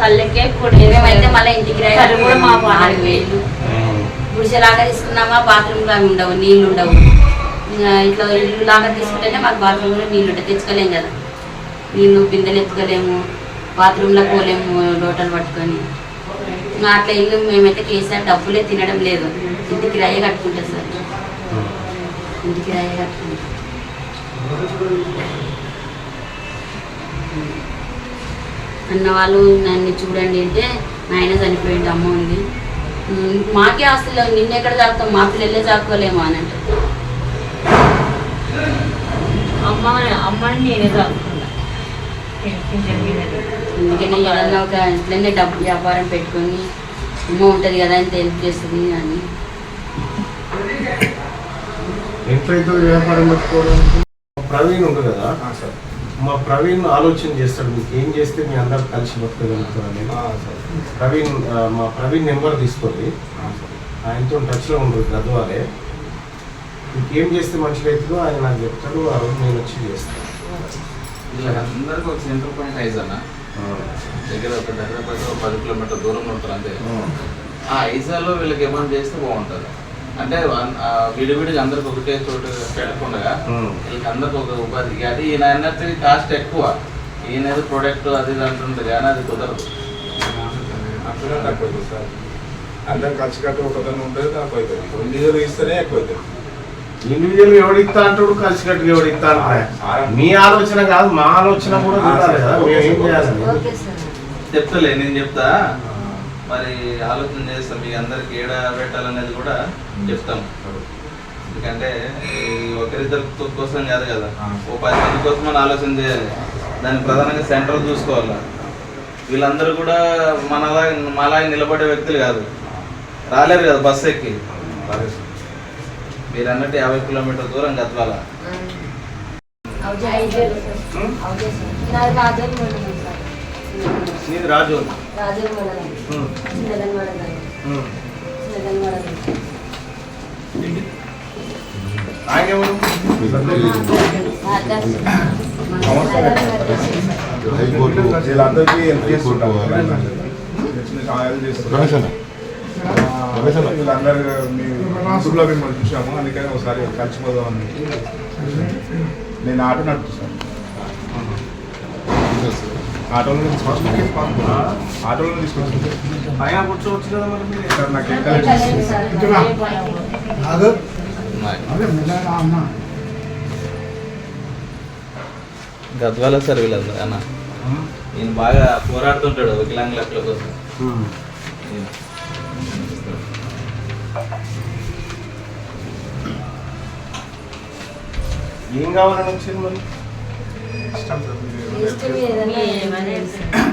తల్లకే మేమైతే మళ్ళీ ఇంటికి రాయాలి కూడా మా 4,000 గుడిసెలాగా తీసుకున్నామా బాత్రూమ్లో అవి ఉండవు, నీళ్ళు ఉండవు. ఇట్లా ఇల్లు లాగా తీసుకుంటేనే మాకు బాత్రూంలో నీళ్ళు ఉంటాయి, తెచ్చుకోలేము కదా. నీళ్ళు బిందెలు ఎత్తుకోలేము, బాత్రూంలో పోలేము లోటలు పట్టుకొని. అట్లా ఇల్లు మేమైతే కేసీఆర్ డబ్బులే తినడం లేదు, ఇంటికి రాయే కట్టుకుంటాం సార్, ఇంటికి రాయే కట్టుకుంటాం. అన్న వాళ్ళు నన్ను చూడండి అంటే నాయన చనిపోయింది, అమ్మ ఉంది, మాకే అసలు నిన్నెక్కడ చాకుతాం, మా పిల్లలే చాకోలేము అని అంటే అమ్మని నేనే చాకుతున్నా. ఎందుకని ఏదన్నా ఒక ఇట్లనే డబ్బు వ్యాపారం పెట్టుకొని అమ్మ ఉంటుంది కదా అని హెల్ప్ చేస్తుంది అని. వ్యాపారం పెట్టుకోవడానికి ప్రవీణ్ ఉంటుంది కదా మా ప్రవీణ్ ఆలోచన చేస్తాడు, మీకు ఏం చేస్తే మీ అందరు కలిసి బతకగలుగుతారని. ప్రవీణ్ మా ప్రవీణ్ నెంబర్ తీసుకొని ఆయనతో టచ్లో ఉండదు గద్వాలే. మీకు ఏం చేస్తే మంచిగా అవుతుందో ఆయన నాకు చెప్తాడు, ఆ రోజు నేను వచ్చి చేస్తాను. అందరికీ ఒక సెంటర్ పాయింట్ ఐజ్ అన్న దగ్గర ఒక 10 కిలోమీటర్ దూరంలో ఉంటారు అంతే. ఆ ఐజాలో వీళ్ళకి ఏమైనా చేస్తే బాగుంటుంది. అంటే విడివిడిగా అందరికి ఒకటే చోటు పెట్టకుండా వీళ్ళకి అందరికి ఒక ఉపాధి. అది ఈయన అన్నట్టు కాస్ట్ ఎక్కువ, ఈయన ప్రొడక్ట్ అది అంటుంది కానీ అది కుదరదు. అట్లా తక్కువ అవుతుంది సార్, అందరు ఖర్చు కట్టి ఒకదాన్ని ఉంటుంది తక్కువ అవుతుంది. ఇండివిజువల్ ఇస్తేనే ఎక్కువ అవుతుంది. ఇండివిజువల్ ఎవడు ఇస్తా అంటాడు, కలిసి కట్టుగా ఎవడు ఇస్తా అంటాడు. మీ ఆలోచన కాదు, మా ఆలోచన కూడా చూడాలి కదా. మేము ఏం చేయాలి చెప్తలే, నేను చెప్తా. మరి ఆలోచన చేస్తాం, మీ అందరికి ఏడ పెట్టాలనేది కూడా చెప్తాం. ఎందుకంటే ఒకరిద్దరి కోసం కాదు కదా, ఓ 10 మంది కోసం మనం ఆలోచన చేయాలి. దాన్ని ప్రధానంగా సెంటర్ చూసుకోవాలి. వీళ్ళందరూ కూడా మాలాగా నిలబడే వ్యక్తులు కాదు, రాలేరు కదా బస్సు ఎక్కి. మీరు అన్నట్టు 50 కిలోమీటర్ దూరం గద్వాల. నీది రాజు ఆయన వీళ్ళందరికీ హెల్ప్ చేస్తుంటాం. వీళ్ళందరూ యూట్యూబ్లో మేము చూసాము, అందుకని ఒకసారి కలిసిపోదామని. నేను ఆటో నడుపుతాను, ఆటోలో తీసుకొచ్చి ఆయన కూర్చోవచ్చు కదా. మరి మీరు సార్ నాకు గద్వాల సార్ వీళ్ళందరూ అన్న. నేను బాగా పోరాడుతుంటాడు వికలాంగుల కోసం. ఏం కావాలని వచ్చింది మరి?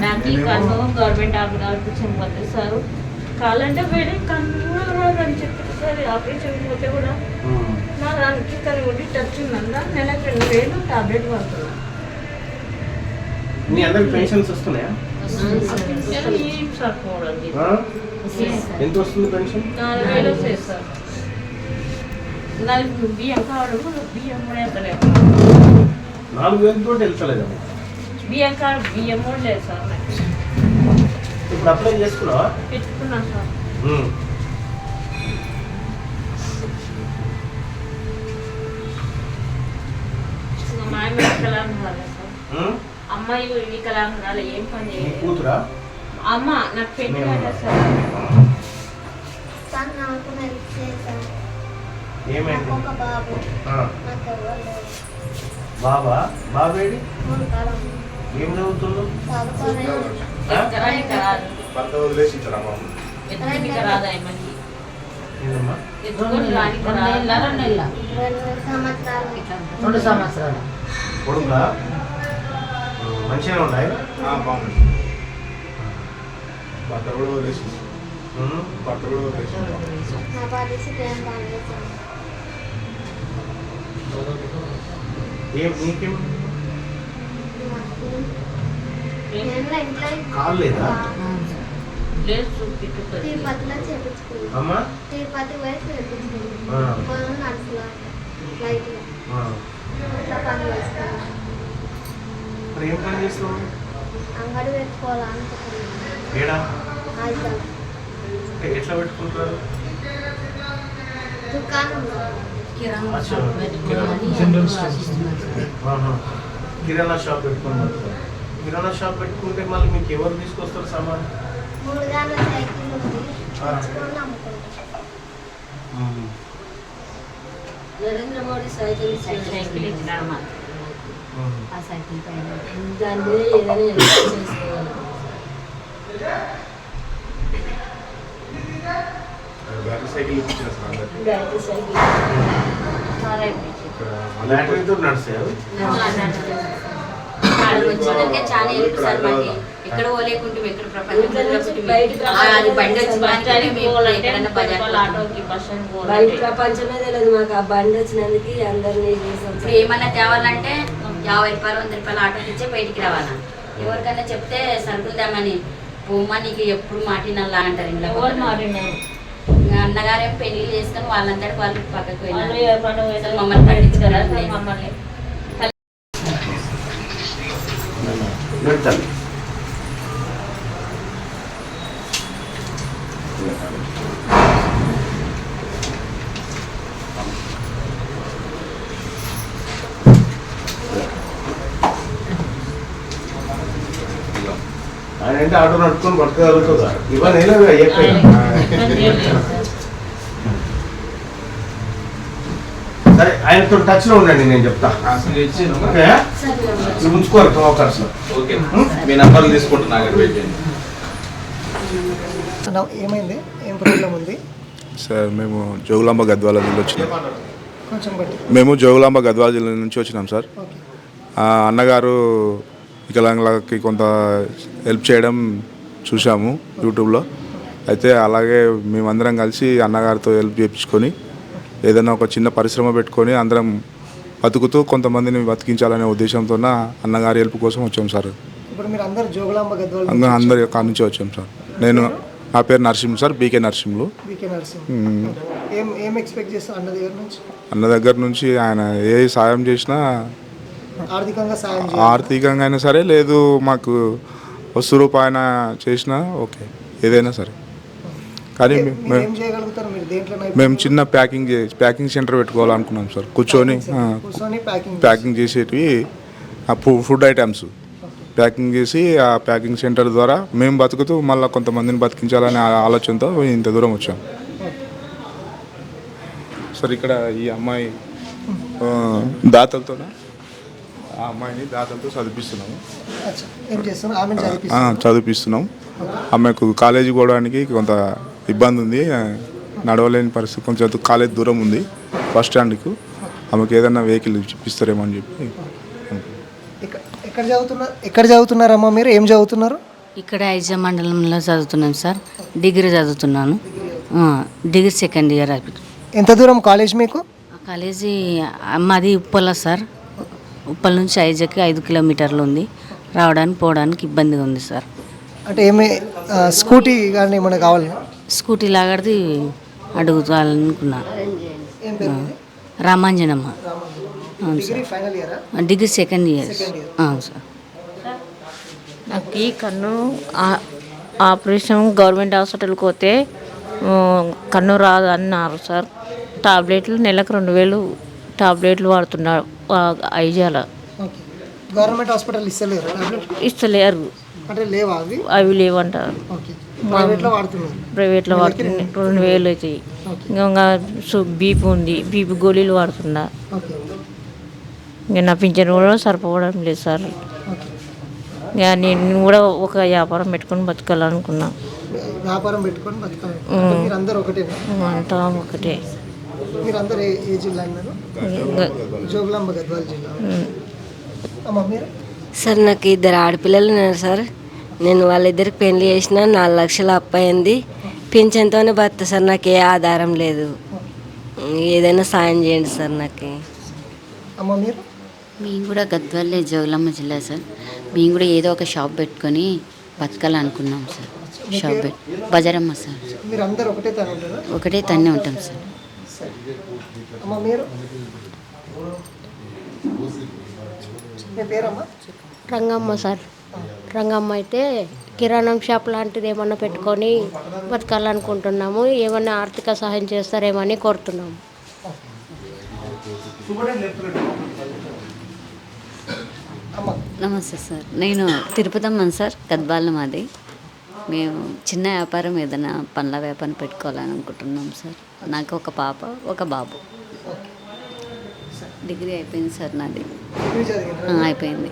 నాకు ఈ కన్ను గవర్నమెంట్ ఆపరేషన్ పోతుంది సార్, కాలంటే వేరే కన్ను కూడా రాదని చెప్పారు సార్. ఆపరేషన్ పోతే కూడా నా దానికి కన్ను ఉండి టచ్ ఉందన్న, నెలకు 2,000 టాబ్లెట్ పడుతున్నా. మీ అందరికి పెన్షన్స్ వస్తున్నాయా? ఏం సరిపోవడం, ఎంత వస్తుంది పెన్షన్? 4,000 వస్తాయి సార్. నాకు బియ్యం కావడం, బియ్యం కూడా వెళ్తలేదు, 4,000 తోటి వెళ్తలేదు. బియ్యం కాడ బియ్యం కూడా లేదు సార్. ఇప్పుడు అప్లై చేసుకున్నావా? పెట్టుకున్నా సార్. మా అమ్మ వికలాంగురాలే సార్, అమ్మాయి వికలాంగురాలే, ఏం పని చేయలేదు. కూతురా? అమ్మ నాకు పెళ్లి కదా సార్. ఏమైంది? బాబా బాబేడి ఏం చదువుతుండు? భర్త వదిలేసించారు అమ్మ. కొడుకా? మంచిగా ఉన్నాయి. బాగుంది. భర్త కూడా వదిలేసింది. భర్త కూడా వదిలేసింది. ఏం నీకేం కాలేదా? తిరుపతిలో చేపించుకున్నాం. అమ్మా తిరుపతి పోయి చేపించుకున్నాం. మరి ఏం పని చేస్తావు? అంగడి పెట్టుకోవాలనుకుంటున్నాను. ఏడా అయితే అంటే ఎట్లా పెట్టుకుంటారు? దుకాణం కిరాణా అచ్చా. షాప్ పెట్టుకోవాలని కిరాణా ఆశిస్తున్నాను సార్. ఆహా. కిరాణా షాప్ పెట్టుకున్నారు. కిరాణా షాప్ పెట్టుకుంటే మళ్ళీ మీకు ఎవరు తీసుకొస్తారు సామాన్? 3 గంటల సైకిల్ ఉంది, తెచ్చుకొని అమ్ముకుంటాం. నరేంద్ర మోడీ సైకిల్ సైకిల్ ఇచ్చినాడు మాకు. ఆ సైకిల్ పైన దాని మీద ఏదైనా ఎంజాయ్ చేసుకోవాలి. బ్యాటరీ సైకిల్ ఇప్పించిన సార్ అందరికి. బ్యాటరీ సైకిల్ చాలా ఇప్పించింది. ఇక్కడ బ్యాటరీతో నడుస్తాయి అవి? వాళ్ళు వచ్చినాకే చాలా హెల్ప్ సార్ మాకు. ఎక్కడ పోలేకుంటే ఎక్కడ అది బండి వచ్చిందంటే మేము ఎక్కడన్నా బజార్ ఆటోకి బయట ప్రపంచమే తెలియదు మాకు. ఆ బండి వచ్చినందుకు అందరినీ ఇప్పుడు ఏమన్నా తేవాలంటే 50 రూపాయలు 100 రూపాయలు ఆటోకి ఇచ్చే బయటికి రావాలా. ఎవరికైనా చెప్తే సరుకులు తెమ్మని పోమ్మా నీకు ఎప్పుడు మాటినల్లా అంటారు ఇంట్లో. ఇంకా అన్నగారేం పెళ్లి చేసుకొని వాళ్ళంతటి వాళ్ళు పక్కకు వెళ్ళారు. అసలు మమ్మల్ని పట్టించుకోవాలి. పెడతాను. ఆయన అంటే ఆటో నడుపుకొని పట్టుకోగలుగుతుందా? ఇవన్నీ సరే, ఆయనతో టచ్ లో ఉండండి, నేను చెప్తా. అసలు ఇచ్చి ఓకే, ఇవి ఉంచుకోరు టోకర్స్. ఓకే మీ నంబర్లు తీసుకుంటున్నా అక్కడ పెట్టండి. ఏమైంది? ఏం ప్రాబ్లం ఉంది? సార్ మేము జోగులాంబ గద్వాల నుండి వచ్చినాం. కొంచెం బట్టి. మేము జోగులాంబ గద్వాల జిల్లా నుంచి వచ్చినాం సార్. ఓకే. అన్నగారు వికలాంగులకి కొంత హెల్ప్ చేయడం చూసాము యూట్యూబ్లో. అయితే అలాగే మేమందరం కలిసి అన్నగారితో హెల్ప్ చేయించుకొని ఏదైనా ఒక చిన్న పరిశ్రమ పెట్టుకొని అందరం బతుకుతూ కొంతమందిని బతికించాలనే ఉద్దేశంతో అన్నగారి హెల్ప్ కోసం వచ్చాం సార్. ఇప్పుడు మీరు అందరు జోగులాంబ గద్వాల అందరి కాడ నుంచి వచ్చాం సార్. నా పేరు Narasimha sir, BK Narasimhulu. BK Narsing. ఏం ఎక్స్పెక్ట్ చేస్తారు అన్న దగ్గర నుంచి? అన్న దగ్గర నుంచి ఆయన ఏ సాయం చేసినా, ఆర్థికంగా సాయం ఆర్థికంగా అయినా సరే, లేదు మాకు వస్తు రూపాయన చేసినా ఓకే, ఏదైనా సరే. కానీ ఏం చేయగలుగుతారు మీరు? దేంట్లో మేము చిన్న ప్యాకింగ్ సెంటర్ పెట్టుకోవాలనుకున్నాం సార్. కూర్చొని ప్యాకింగ్ చేసేటివి ఫుడ్ ఐటమ్స్ ప్యాకింగ్ చేసి ఆ ప్యాకింగ్ సెంటర్ ద్వారా మేము బతుకుతూ మళ్ళీ కొంతమందిని బతికించాలనే ఆలోచనతో ఇంత దూరం వచ్చాం సార్. ఇక్కడ ఈ అమ్మాయి దాతలతో, ఆ అమ్మాయిని దాతలతో చదివిస్తున్నాము. చదివిస్తున్నాం. ఆమెకు కాలేజీ పోవడానికి కొంత ఇబ్బంది ఉంది, నడవలేని పరిస్థితి, కొంచెం కాలేజ్ దూరం ఉంది బస్ స్టాండ్కు. ఆమెకు ఏదైనా వెహికల్ ఇప్పిస్తారేమో అని చెప్పి. ఎక్కడ చదువుతున్నారమ్మా మీరు? ఏం చదువుతున్నారు? ఇక్కడ ఐజా మండలంలో చదువుతున్నాం సార్. డిగ్రీ చదువుతున్నాను. డిగ్రీ సెకండ్ ఇయర్ అయిపోయింది. ఎంత దూరం కాలేజ్ మీకు? కాలేజీ మాది ఉప్పల సార్. ఉప్పల నుంచి ఐజాకి 5 కిలోమీటర్లు ఉంది. రావడానికి పోవడానికి ఇబ్బందిగా ఉంది సార్. అంటే ఏమి స్కూటీ కానీ ఏమైనా కావాలి? స్కూటీ లాగడిది అడుగుతాలనుకున్నా. రామాంజనమ్మ. అవును సార్. Degree second year. అవును సార్. నాకు ఈ కన్ను ఆపరేషన్ గవర్నమెంట్ హాస్పిటల్కి పోతే కన్ను రాదు అన్నారు సార్. టాబ్లెట్లు నెలకు 2000 టాబ్లెట్లు వాడుతున్నారు ఐజాల. గవర్నమెంట్ హాస్పిటల్ ఇస్తలేరు. అంటే లేవా అవి? అవి లేవంటారు. ప్రైవేట్లో వాడుతుంది. 2000 అవుతాయి. ఇంకా బీపీ ఉంది, బీపీ గోళీలు వాడుతున్నా. ఇంకా నా పింఛన్ కూడా సరిపోవడం లేదు సార్. ఇక నేను కూడా ఒక వ్యాపారం పెట్టుకొని బతకాలనుకున్నా. వ్యాపారం పెట్టుకొని బతకాలి. మీరందరూ ఒకటేనా? అంతా ఒకటే. మీరందరూ ఏ జిల్లా అన్నారు? జోగులాంబ గద్వాల జిల్లా. అమ్మ మీరు? సార్ నాకు 2 ఆడపిల్లలు ఉన్నారు సార్. నేను వాళ్ళిద్దరికి పెళ్లి చేసిన 4 లక్షల అప్పు అయింది. పింఛన్తోనే బతుకుతా సార్. నాకు ఏ ఆధారం లేదు. ఏదైనా సాయం చేయండి సార్ నాకు. అమ్మ మీరు? మేము కూడా గద్వాలే, జోగులాంబ జిల్లా సార్. మేము కూడా ఏదో ఒక షాప్ పెట్టుకొని బతకాలనుకున్నాం సార్. షాప్ బజారమ్మ సార్. మీరు అందరూ ఒకటే తన ఉంటారా? ఒకటే తన్నే ఉంటాం సార్. అమ్మ మీరు? మీ పేరమ్మా? రంగమ్మ సార్. రంగమ్మ అయితే కిరాణం షాప్ లాంటిది ఏమన్నా పెట్టుకొని బతకాలనుకుంటున్నాము. ఏమన్నా ఆర్థిక సహాయం చేస్తారేమని కోరుతున్నాము. నమస్తే సార్, నేను తిరుపతమ్మని సార్, గద్వాల మాది. మేము చిన్న వ్యాపారం ఏదైనా పండ్ల వ్యాపారం పెట్టుకోవాలని అనుకుంటున్నాం సార్. నాకు ఒక పాప ఒక బాబు. డిగ్రీ అయిపోయింది సార్ నాది. అయిపోయింది.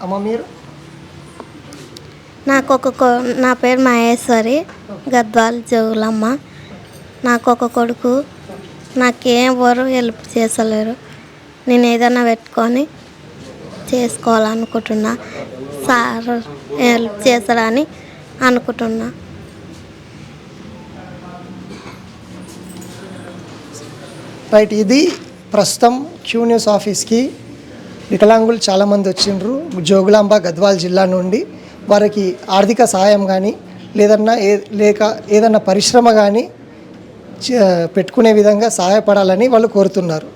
అమ్మ మీరు? నా పేరు మహేశ్వరి, గద్వాల్ జోగులమ్మ. నాకు ఒక కొడుకు. నాకెవరు హెల్ప్ చేసలేరు. నేను ఏదైనా పెట్టుకొని చేసుకోవాలనుకుంటున్నా. సార్ హెల్ప్ చేస్తారని అనుకుంటున్నా. రైట్, ఇది ప్రస్తుతం క్యూ న్యూస్ ఆఫీస్కి వికలాంగులు చాలామంది వచ్చిండ్రు జోగులాంబ గద్వాల్ జిల్లా నుండి. వారికి ఆర్థిక సహాయం కానీ లేక ఏదన్నా పరిశ్రమ కానీ పెట్టుకునే విధంగా సహాయపడాలని వాళ్ళు కోరుతున్నారు.